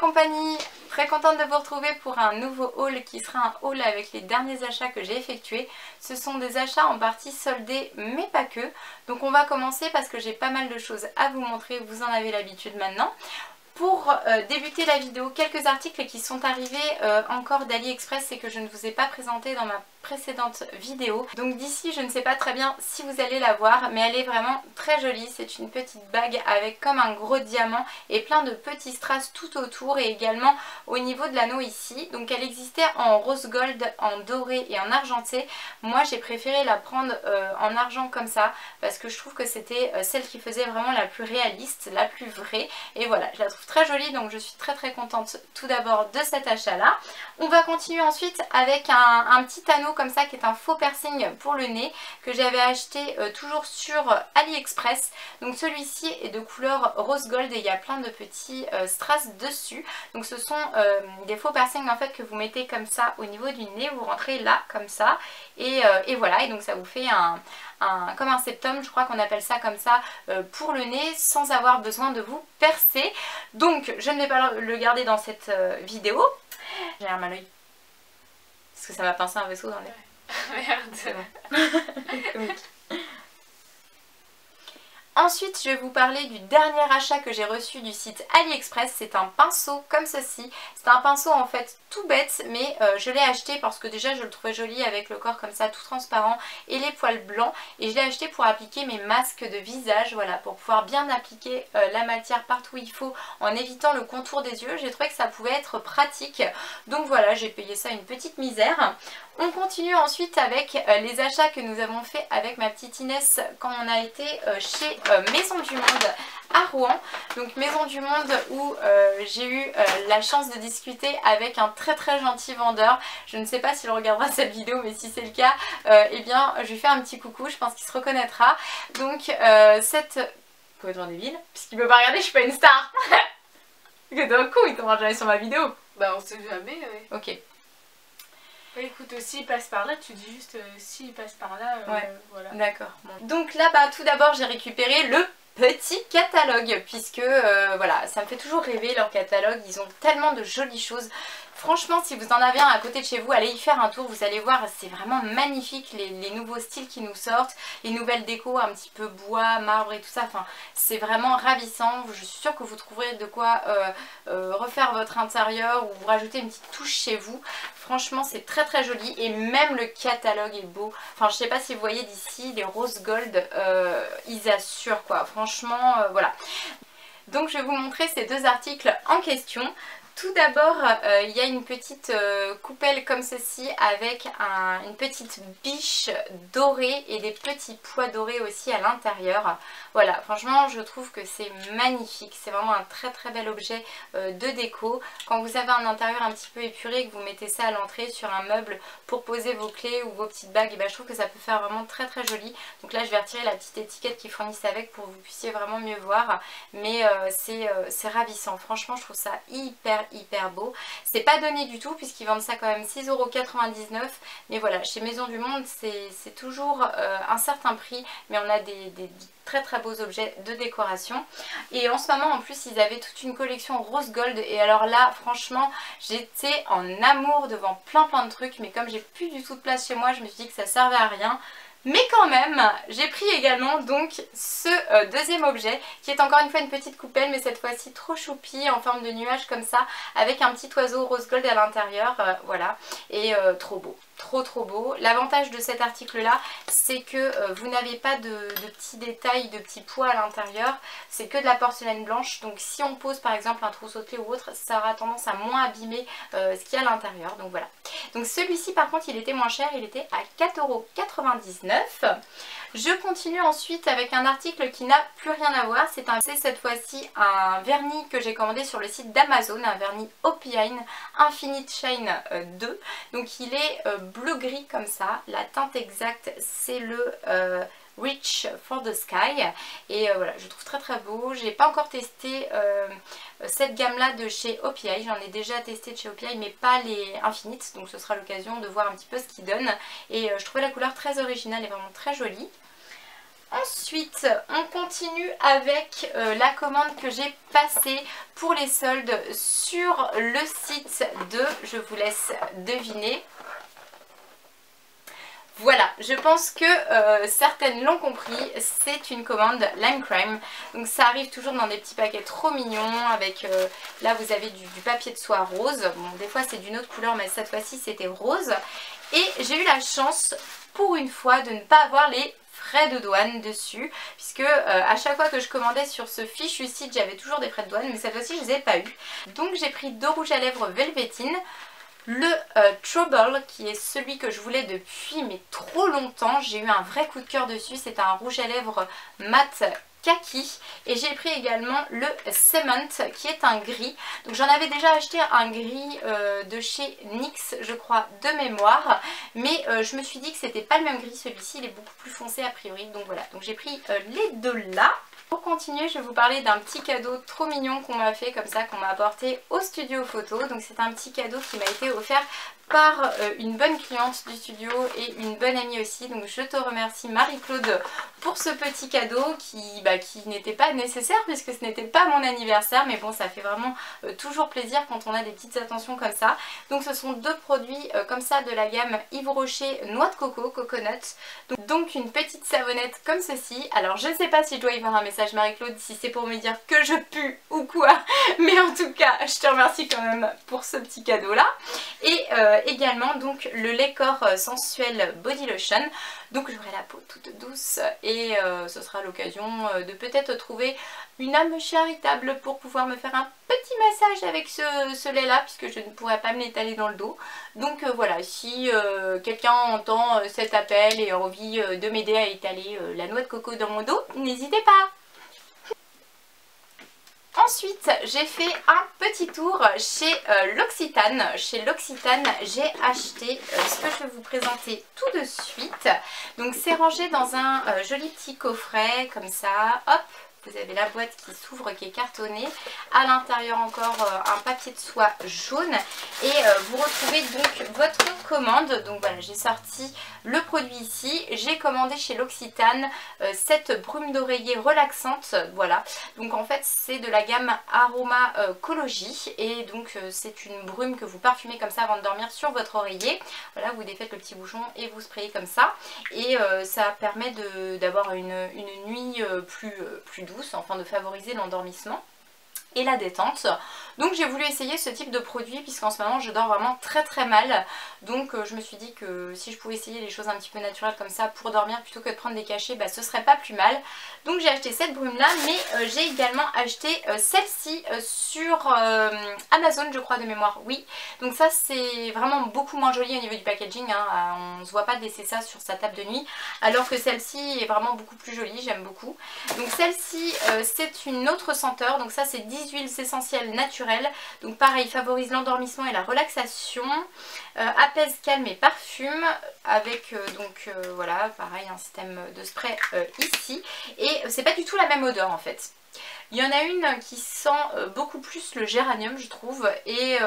compagnie, très contente de vous retrouver pour un nouveau haul qui sera un haul avec les derniers achats que j'ai effectués. Ce sont des achats en partie soldés mais pas que. Donc on va commencer parce que j'ai pas mal de choses à vous montrer, vous en avez l'habitude maintenant. Pour débuter la vidéo, quelques articles qui sont arrivés encore d'AliExpress et que je ne vous ai pas présenté dans ma précédente vidéo. Donc d'ici je ne sais pas très bien si vous allez la voir, mais elle est vraiment très jolie. C'est une petite bague avec comme un gros diamant et plein de petits strass tout autour et également au niveau de l'anneau ici. Donc elle existait en rose gold, en doré et en argenté. Moi j'ai préféré la prendre en argent comme ça parce que je trouve que c'était celle qui faisait vraiment la plus réaliste, la plus vraie. Et voilà, je la trouve très jolie, donc je suis très contente tout d'abord de cet achat là. On va continuer ensuite avec un petit anneau comme ça qui est un faux piercing pour le nez que j'avais acheté toujours sur AliExpress. Donc celui-ci est de couleur rose gold et il y a plein de petits strass dessus. Donc ce sont des faux piercings en fait que vous mettez comme ça au niveau du nez, vous rentrez là comme ça et voilà, et donc ça vous fait comme un septum, je crois qu'on appelle ça comme ça, pour le nez sans avoir besoin de vous percer. Donc je ne vais pas le garder dans cette vidéo. J'ai un mal à l'œil parce que ça m'a pincé un vaisseau dans l'œil. Merde. C'est bon. Ensuite, je vais vous parler du dernier achat que j'ai reçu du site AliExpress. C'est un pinceau comme ceci. C'est un pinceau en fait tout bête, mais je l'ai acheté parce que déjà je le trouvais joli avec le corps comme ça tout transparent et les poils blancs. Et je l'ai acheté pour appliquer mes masques de visage, voilà, pour pouvoir bien appliquer la matière partout où il faut en évitant le contour des yeux. J'ai trouvé que ça pouvait être pratique. Donc voilà, j'ai payé ça une petite misère. On continue ensuite avec les achats que nous avons fait avec ma petite Inès quand on a été chez Maison du Monde à Rouen. Donc Maison du Monde où j'ai eu la chance de discuter avec un très gentil vendeur. Je ne sais pas s'il regardera cette vidéo, mais si c'est le cas, eh bien je lui fais un petit coucou, je pense qu'il se reconnaîtra. Donc cette... complètement débile, puisqu'il ne peut pas regarder, je suis pas une star. D'un coup il tombera jamais sur ma vidéo. Bah on sait jamais, ouais. Ok. Bah écoute, s'il passe par là, tu dis juste s'il passe par là, ouais. Voilà. D'accord. Bon. Donc là, bah, tout d'abord, j'ai récupéré le petit catalogue puisque voilà, ça me fait toujours rêver leur catalogue. Ils ont tellement de jolies choses. Franchement, si vous en avez un à côté de chez vous, allez y faire un tour, vous allez voir, c'est vraiment magnifique les nouveaux styles qui nous sortent, les nouvelles décos un petit peu bois, marbre et tout ça, enfin c'est vraiment ravissant. Je suis sûre que vous trouverez de quoi refaire votre intérieur ou rajouter une petite touche chez vous. Franchement c'est très joli et même le catalogue est beau. Enfin je sais pas si vous voyez d'ici, les rose gold, ils assurent quoi, franchement voilà. Donc je vais vous montrer ces deux articles en question. Tout d'abord, il y a une petite coupelle comme ceci avec une petite biche dorée et des petits pois dorés aussi à l'intérieur. Voilà, franchement je trouve que c'est magnifique, c'est vraiment un très bel objet de déco. Quand vous avez un intérieur un petit peu épuré et que vous mettez ça à l'entrée sur un meuble pour poser vos clés ou vos petites bagues, et ben, je trouve que ça peut faire vraiment très joli. Donc là je vais retirer la petite étiquette qu'ils fournissent avec pour que vous puissiez vraiment mieux voir. Mais c'est ravissant, franchement je trouve ça hyper beau. C'est pas donné du tout puisqu'ils vendent ça quand même 6,99 €. Mais voilà, chez Maison du Monde c'est toujours un certain prix, mais on a des très beaux objets de décoration. Et en ce moment en plus ils avaient toute une collection rose gold et alors là franchement j'étais en amour devant plein de trucs, mais comme j'ai plus du tout de place chez moi, je me suis dit que ça servait à rien. Mais quand même, j'ai pris également donc ce deuxième objet qui est encore une fois une petite coupelle, mais cette fois-ci trop choupie en forme de nuage comme ça avec un petit oiseau rose gold à l'intérieur, voilà, et trop beau. Trop beau. L'avantage de cet article là c'est que vous n'avez pas de petits détails, de petits pois à l'intérieur, c'est que de la porcelaine blanche, donc si on pose par exemple un trousseau de clés ou autre, ça aura tendance à moins abîmer ce qu'il y a à l'intérieur, donc voilà. Donc celui-ci par contre il était moins cher, il était à 4,99 €. Je continue ensuite avec un article qui n'a plus rien à voir, c'est cette fois-ci un vernis que j'ai commandé sur le site d'Amazon, un vernis Opine Infinite Shine 2, donc il est bleu-gris comme ça, la teinte exacte c'est le Reach for the Sky et voilà, je trouve très beau. J'ai pas encore testé cette gamme là de chez OPI, j'en ai déjà testé de chez OPI mais pas les Infinites, donc ce sera l'occasion de voir un petit peu ce qu'ils donnent et je trouvais la couleur très originale et vraiment très jolie. Ensuite, on continue avec la commande que j'ai passée pour les soldes sur le site de, je vous laisse deviner. Voilà, je pense que certaines l'ont compris, c'est une commande Lime Crime. Donc ça arrive toujours dans des petits paquets trop mignons avec, là vous avez du papier de soie rose. Bon, des fois c'est d'une autre couleur mais cette fois-ci c'était rose. Et j'ai eu la chance pour une fois de ne pas avoir les frais de douane dessus, puisque à chaque fois que je commandais sur ce fichu site j'avais toujours des frais de douane, mais cette fois-ci je les ai pas eu. Donc j'ai pris deux rouges à lèvres Velveteen, le Trouble qui est celui que je voulais depuis mais trop longtemps. J'ai eu un vrai coup de cœur dessus, c'est un rouge à lèvres mat kaki, et j'ai pris également le Cement qui est un gris. Donc j'en avais déjà acheté un gris de chez NYX je crois de mémoire, mais je me suis dit que c'était pas le même gris, celui-ci il est beaucoup plus foncé a priori, donc voilà, donc j'ai pris les deux là. Pour continuer, je vais vous parler d'un petit cadeau trop mignon qu'on m'a fait comme ça, qu'on m'a apporté au studio photo. Donc c'est un petit cadeau qui m'a été offert par une bonne cliente du studio et une bonne amie aussi. Donc je te remercie Marie-Claude pour ce petit cadeau qui n'était pas nécessaire puisque ce n'était pas mon anniversaire. Mais bon, ça fait vraiment toujours plaisir quand on a des petites attentions comme ça. Donc ce sont deux produits comme ça de la gamme Yves Rocher Noix de Coco, Coconut. Donc une petite savonnette comme ceci. Alors je ne sais pas si je dois y voir un message Marie-Claude, si c'est pour me dire que je pue ou quoi. Mais en tout cas, je te remercie quand même pour ce petit cadeau là. Et également donc le lait corps sensuel body lotion. Donc j'aurai la peau toute douce et ce sera l'occasion de peut-être trouver une âme charitable pour pouvoir me faire un petit massage avec ce lait là, puisque je ne pourrais pas me l'étaler dans le dos. Donc voilà, si quelqu'un entend cet appel et a envie de m'aider à étaler la noix de coco dans mon dos, n'hésitez pas. Ensuite, j'ai fait un petit tour chez L'Occitane. Chez L'Occitane, j'ai acheté ce que je vais vous présenter tout de suite. Donc c'est rangé dans un joli petit coffret comme ça. Hop, vous avez la boîte qui s'ouvre, qui est cartonnée. À l'intérieur encore un papier de soie jaune. Et vous retrouvez donc votre commande. Donc voilà, j'ai sorti le produit ici. J'ai commandé chez L'Occitane cette brume d'oreiller relaxante. Voilà, donc en fait c'est de la gamme Aromacologie. Et donc c'est une brume que vous parfumez comme ça avant de dormir sur votre oreiller. Voilà, vous défaites le petit bouchon et vous sprayez comme ça. Et ça permet d'avoir une nuit plus douce, enfin de favoriser l'endormissement et la détente. Donc j'ai voulu essayer ce type de produit puisqu'en ce moment je dors vraiment très très mal. Donc je me suis dit que si je pouvais essayer des choses un petit peu naturelles comme ça pour dormir plutôt que de prendre des cachets, bah, ce serait pas plus mal. Donc j'ai acheté cette brume là, mais j'ai également acheté celle-ci sur Amazon je crois de mémoire, oui. Donc ça c'est vraiment beaucoup moins joli au niveau du packaging, hein. On ne se voit pas laisser ça sur sa table de nuit, alors que celle-ci est vraiment beaucoup plus jolie, j'aime beaucoup. Donc celle-ci c'est une autre senteur, donc ça c'est 10 huiles essentielles naturelles. Donc pareil, favorise l'endormissement et la relaxation, apaise, calme et parfume, avec voilà, pareil, un système de spray ici. Et c'est pas du tout la même odeur en fait. Il y en a une qui sent beaucoup plus le géranium je trouve, et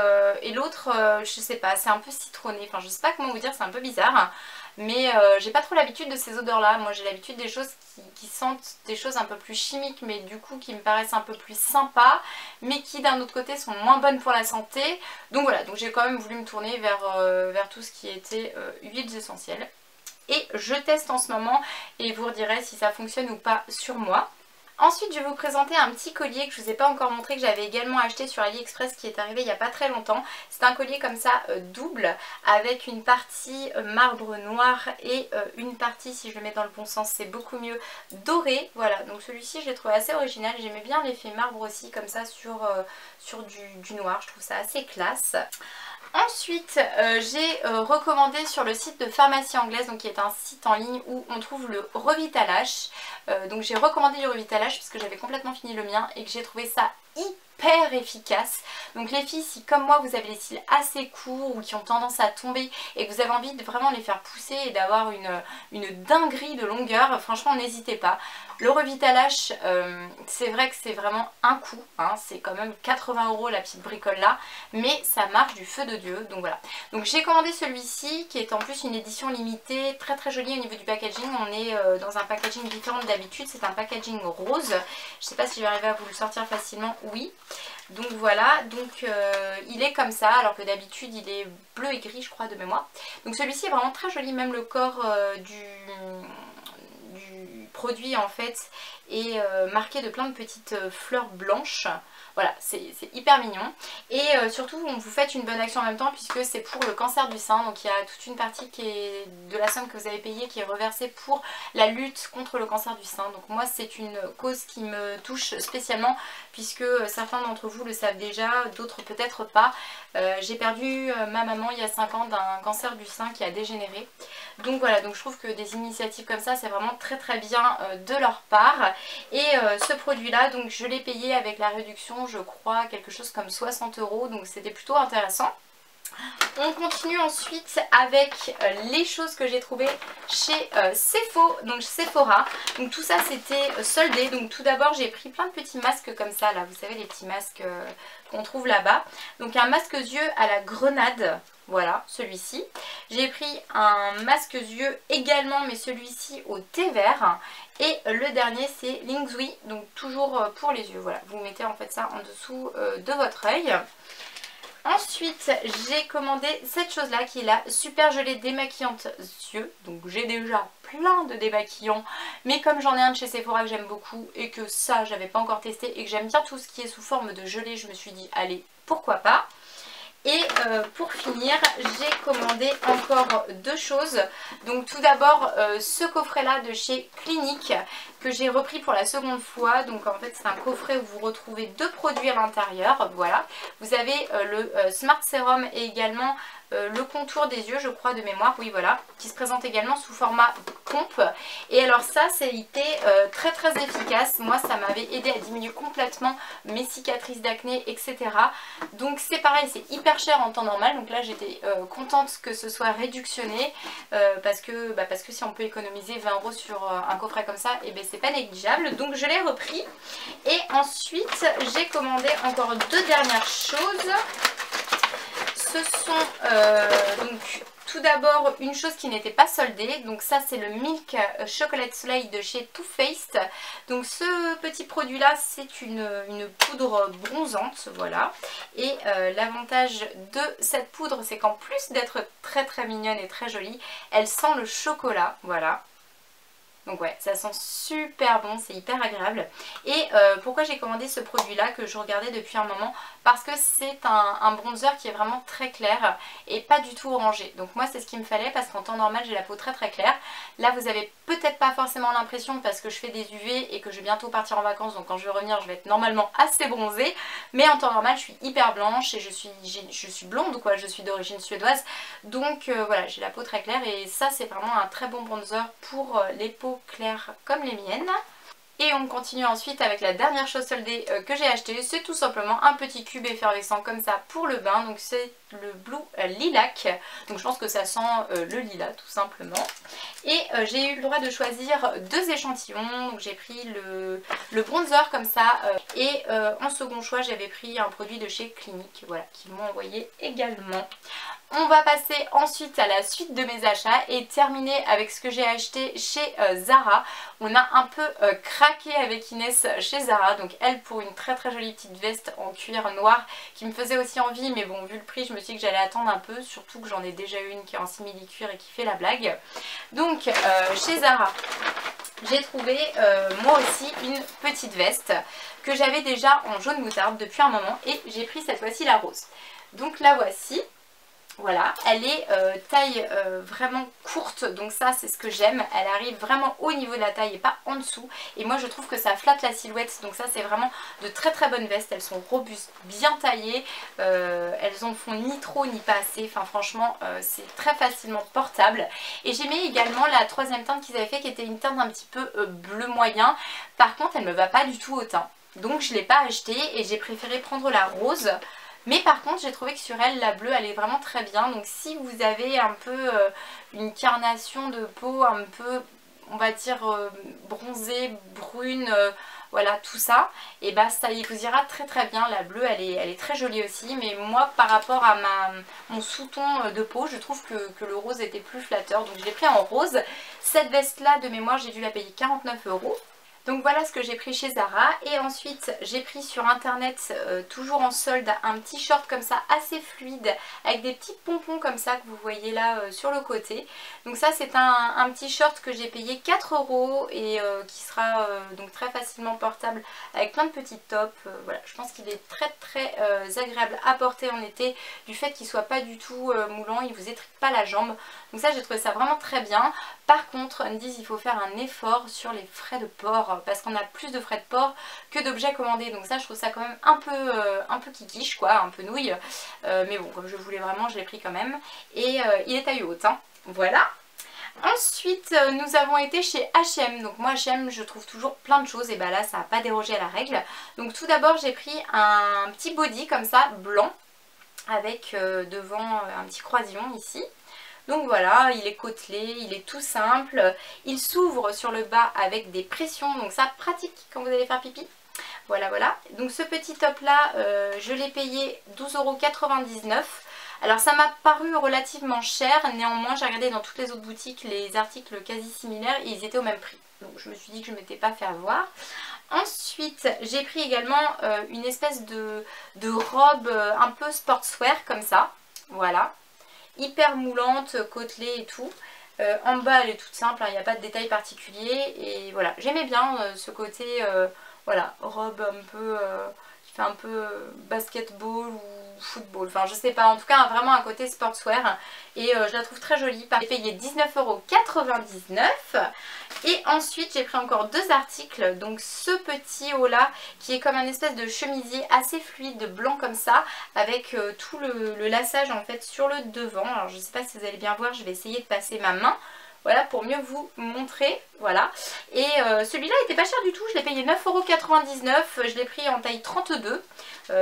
l'autre je sais pas, c'est un peu citronné, enfin je sais pas comment vous dire, c'est un peu bizarre. Mais j'ai pas trop l'habitude de ces odeurs là, moi j'ai l'habitude des choses qui sentent des choses un peu plus chimiques, mais du coup qui me paraissent un peu plus sympas, mais qui d'un autre côté sont moins bonnes pour la santé. Donc voilà, donc j'ai quand même voulu me tourner vers tout ce qui était huiles essentielles. Et je teste en ce moment et vous redirai si ça fonctionne ou pas sur moi. Ensuite je vais vous présenter un petit collier que je ne vous ai pas encore montré, que j'avais également acheté sur AliExpress, qui est arrivé il n'y a pas très longtemps. C'est un collier comme ça double, avec une partie marbre noir et une partie, si je le mets dans le bon sens c'est beaucoup mieux, doré. Voilà, donc celui-ci je l'ai trouvé assez original, j'aimais bien l'effet marbre aussi comme ça sur du noir, je trouve ça assez classe. Ensuite, j'ai recommandé sur le site de Pharmacie Anglaise, donc qui est un site en ligne où on trouve le Revitalash. Donc j'ai recommandé du Revitalash parce que j'avais complètement fini le mien et que j'ai trouvé ça super efficace. Donc les filles, si comme moi vous avez les cils assez courts ou qui ont tendance à tomber et que vous avez envie de vraiment les faire pousser et d'avoir une dinguerie de longueur, franchement n'hésitez pas. Le Revitalash, c'est vrai que c'est vraiment un coup, hein, c'est quand même 80 € la petite bricole là, mais ça marche du feu de Dieu, donc voilà. Donc j'ai commandé celui-ci qui est en plus une édition limitée, très très jolie au niveau du packaging. On est dans un packaging différent d'habitude, c'est un packaging rose. Je sais pas si je vais arriver à vous le sortir facilement, oui. Donc voilà, donc il est comme ça, alors que d'habitude il est bleu et gris je crois de mémoire. Donc celui-ci est vraiment très joli, même le corps du produit en fait est marqué de plein de petites fleurs blanches. Voilà, c'est hyper mignon. Et surtout, vous faites une bonne action en même temps puisque c'est pour le cancer du sein. Donc il y a toute une partie qui est de la somme que vous avez payée qui est reversée pour la lutte contre le cancer du sein. Donc moi, c'est une cause qui me touche spécialement puisque certains d'entre vous le savent déjà, d'autres peut-être pas. J'ai perdu ma maman il y a 5 ans d'un cancer du sein qui a dégénéré. Donc voilà, donc je trouve que des initiatives comme ça, c'est vraiment très très bien de leur part. Et ce produit là, donc je l'ai payé avec la réduction, je crois quelque chose comme 60 €, donc c'était plutôt intéressant. On continue ensuite avec les choses que j'ai trouvées chez Sephora. Donc tout ça c'était soldé. Donc tout d'abord j'ai pris plein de petits masques comme ça là, vous savez les petits masques qu'on trouve là-bas. Donc un masque yeux à la grenade. Voilà, celui-ci. J'ai pris un masque yeux également, mais celui-ci au thé vert. Et le dernier, c'est Lingzui, donc toujours pour les yeux. Voilà, vous mettez en fait ça en dessous de votre œil. Ensuite, j'ai commandé cette chose-là qui est la super gelée démaquillante yeux. Donc j'ai déjà plein de démaquillants, mais comme j'en ai un de chez Sephora que j'aime beaucoup et que ça, j'avais pas encore testé et que j'aime bien tout ce qui est sous forme de gelée, je me suis dit, allez, pourquoi pas. Et pour finir, j'ai commandé encore deux choses. Donc tout d'abord ce coffret là de chez Clinique que j'ai repris pour la seconde fois. Donc en fait c'est un coffret où vous retrouvez deux produits à l'intérieur. Voilà. Vous avez le Smart Serum et également le contour des yeux, je crois de mémoire, oui voilà, qui se présente également sous format pompe. Et alors ça, ça a été très très efficace. Moi ça m'avait aidé à diminuer complètement mes cicatrices d'acné, etc. Donc c'est pareil, c'est hyper cher en temps normal. Donc là j'étais contente que ce soit réductionné parce que si on peut économiser 20 € sur un coffret comme ça, et ben c'est pas négligeable. Donc je l'ai repris. Et ensuite j'ai commandé encore deux dernières choses. Ce sont donc tout d'abord une chose qui n'était pas soldée, donc ça c'est le Milk Chocolate Soleil de chez Too Faced. Donc ce petit produit là c'est une poudre bronzante, voilà. Et l'avantage de cette poudre c'est qu'en plus d'être très très mignonne et très jolie, elle sent le chocolat, voilà. Donc ouais, ça sent super bon, c'est hyper agréable. Et pourquoi j'ai commandé ce produit là que je regardais depuis un moment? Parce que c'est un bronzer qui est vraiment très clair et pas du tout orangé. Donc moi c'est ce qu'il me fallait parce qu'en temps normal j'ai la peau très très claire. Là vous avez peut-être pas forcément l'impression parce que je fais des UV et que je vais bientôt partir en vacances. Donc quand je vais revenir je vais être normalement assez bronzée. Mais en temps normal je suis hyper blanche et je suis blonde quoi, je suis d'origine suédoise. Donc voilà, j'ai la peau très claire et ça c'est vraiment un très bon bronzer pour les peaux claires comme les miennes. Et on continue ensuite avec la dernière chose soldée que j'ai acheté. C'est tout simplement un petit cube effervescent comme ça pour le bain. Donc c'est le Blue Lilac. Donc je pense que ça sent le lilas tout simplement. Et j'ai eu le droit de choisir deux échantillons. Donc j'ai pris le bronzer comme ça. Et en second choix j'avais pris un produit de chez Clinique. Voilà, qu'ils m'ont envoyé également. On va passer ensuite à la suite de mes achats et terminer avec ce que j'ai acheté chez Zara. On a un peu craqué avec Inès chez Zara. Donc elle pour une très très jolie petite veste en cuir noir qui me faisait aussi envie. Mais bon, vu le prix, je me suis dit que j'allais attendre un peu. Surtout que j'en ai déjà une qui est en simili-cuir et qui fait la blague. Donc chez Zara, j'ai trouvé moi aussi une petite veste que j'avais déjà en jaune moutarde depuis un moment. Et j'ai pris cette fois-ci la rose. Donc la voici. Voilà, elle est taille vraiment courte, donc ça c'est ce que j'aime. Elle arrive vraiment au niveau de la taille et pas en dessous. Et moi je trouve que ça flatte la silhouette, donc ça c'est vraiment de très très bonnes vestes. Elles sont robustes, bien taillées, elles en font ni trop ni pas assez. Enfin franchement c'est très facilement portable. Et j'aimais également la troisième teinte qu'ils avaient fait qui était une teinte un petit peu bleu moyen. Par contre elle me va pas du tout au teint. donc je ne l'ai pas acheté et j'ai préféré prendre la rose. Mais par contre j'ai trouvé que sur elle la bleue elle est vraiment très bien. Donc si vous avez un peu une carnation de peau un peu on va dire bronzée, brune, voilà tout ça, et bah ça vous ira très très bien. La bleue elle est très jolie aussi, mais moi par rapport à mon sous-ton de peau je trouve que le rose était plus flatteur, donc je l'ai pris en rose. Cette veste là de mémoire j'ai dû la payer 49 €. Donc voilà ce que j'ai pris chez Zara. Et ensuite j'ai pris sur internet, toujours en solde, un petit short comme ça assez fluide avec des petits pompons comme ça que vous voyez là sur le côté. Donc ça c'est un petit short que j'ai payé 4 € et qui sera donc très facilement portable avec plein de petits tops. Voilà, je pense qu'il est très très agréable à porter en été du fait qu'il soit pas du tout moulant, il vous étripe pas la jambe. Donc ça j'ai trouvé ça vraiment très bien. Par contre on me dit il faut faire un effort sur les frais de port parce qu'on a plus de frais de port que d'objets commandés, donc ça je trouve ça quand même un peu kikiche quoi, un peu nouille, mais bon comme je voulais vraiment je l'ai pris quand même et il est taille haute hein. Voilà. Ensuite nous avons été chez H&M. Donc moi H&M je trouve toujours plein de choses et bah là ça n'a pas dérogé à la règle. Donc tout d'abord j'ai pris un petit body comme ça blanc avec devant un petit croisillon ici. Donc voilà, il est côtelé, il est tout simple, il s'ouvre sur le bas avec des pressions, donc ça pratique quand vous allez faire pipi. Voilà, voilà. Donc ce petit top là, je l'ai payé 12,99 €. Alors ça m'a paru relativement cher, néanmoins j'ai regardé dans toutes les autres boutiques les articles quasi similaires et ils étaient au même prix. Donc je me suis dit que je ne m'étais pas fait avoir. Ensuite j'ai pris également une espèce de robe un peu sportswear comme ça, voilà. Hyper moulante, côtelée et tout. En bas elle est toute simple, il n'y a pas de détails particuliers et voilà, j'aimais bien ce côté voilà, robe un peu qui fait un peu basketball ou football, enfin je sais pas, en tout cas vraiment un côté sportswear et je la trouve très jolie. J'ai payé 19,99 €. Et ensuite j'ai pris encore deux articles, donc ce petit haut là qui est comme un espèce de chemisier assez fluide blanc comme ça avec tout le laçage en fait sur le devant. Alors je sais pas si vous allez bien voir, je vais essayer de passer ma main. Voilà pour mieux vous montrer, voilà. Et celui-là était pas cher du tout, je l'ai payé 9,99 €, je l'ai pris en taille 32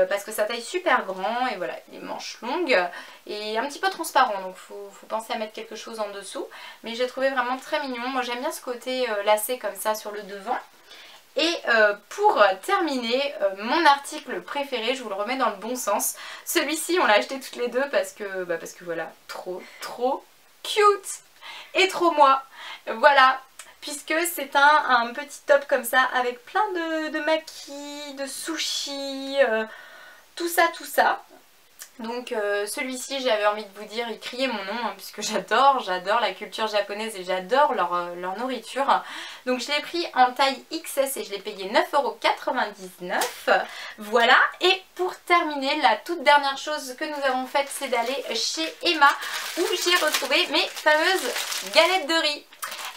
parce que sa taille super grand et voilà, les manches longues et un petit peu transparent, donc faut penser à mettre quelque chose en dessous. Mais j'ai trouvé vraiment très mignon, moi j'aime bien ce côté lacé comme ça sur le devant. Et pour terminer, mon article préféré, je vous le remets dans le bon sens. Celui-ci on l'a acheté toutes les deux parce que voilà, trop cute et trop moi, voilà, puisque c'est un petit top comme ça avec plein de maquis, de sushis, tout ça. Donc celui-ci j'avais envie de vous dire, il criait mon nom hein, puisque j'adore la culture japonaise et j'adore leur nourriture. Donc je l'ai pris en taille XS et je l'ai payé 9,99 €. Voilà, et pour terminer, la toute dernière chose que nous avons faite c'est d'aller chez Emma où j'ai retrouvé mes fameuses galettes de riz.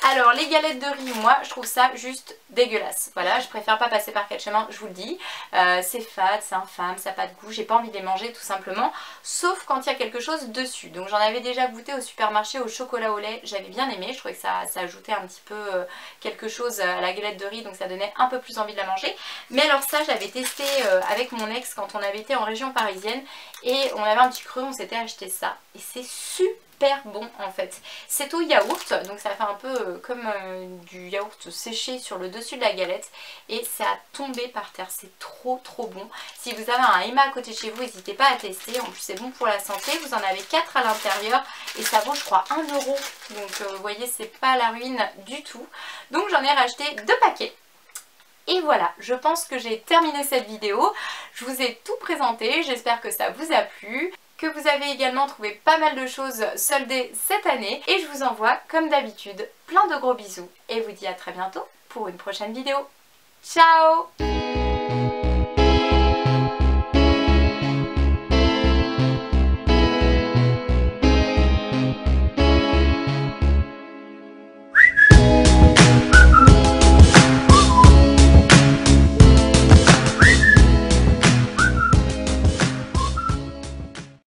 Alors les galettes de riz, moi je trouve ça juste dégueulasse. Voilà, je préfère pas passer par quatre chemins, je vous le dis. C'est fade, c'est infâme, ça n'a pas de goût, j'ai pas envie de les manger tout simplement. Sauf quand il y a quelque chose dessus. Donc j'en avais déjà goûté au supermarché au chocolat au lait, j'avais bien aimé. Je trouvais que ça ajoutait un petit peu quelque chose à la galette de riz, donc ça donnait un peu plus envie de la manger. Mais alors ça j'avais testé avec mon ex quand on avait été en région parisienne. Et on avait un petit creux, on s'était acheté ça. Et c'est super bon en fait. C'est au yaourt, donc ça fait un peu comme du yaourt séché sur le dessus de la galette et ça a tombé par terre, c'est trop bon. Si vous avez un Emma à côté de chez vous, n'hésitez pas à tester, en plus c'est bon pour la santé, vous en avez 4 à l'intérieur et ça vaut je crois 1 €, donc vous voyez c'est pas la ruine du tout. Donc j'en ai racheté 2 paquets. Et voilà, je pense que j'ai terminé cette vidéo, je vous ai tout présenté, j'espère que ça vous a plu, que vous avez également trouvé pas mal de choses soldées cette année. Et je vous envoie, comme d'habitude, plein de gros bisous et vous dis à très bientôt pour une prochaine vidéo. Ciao!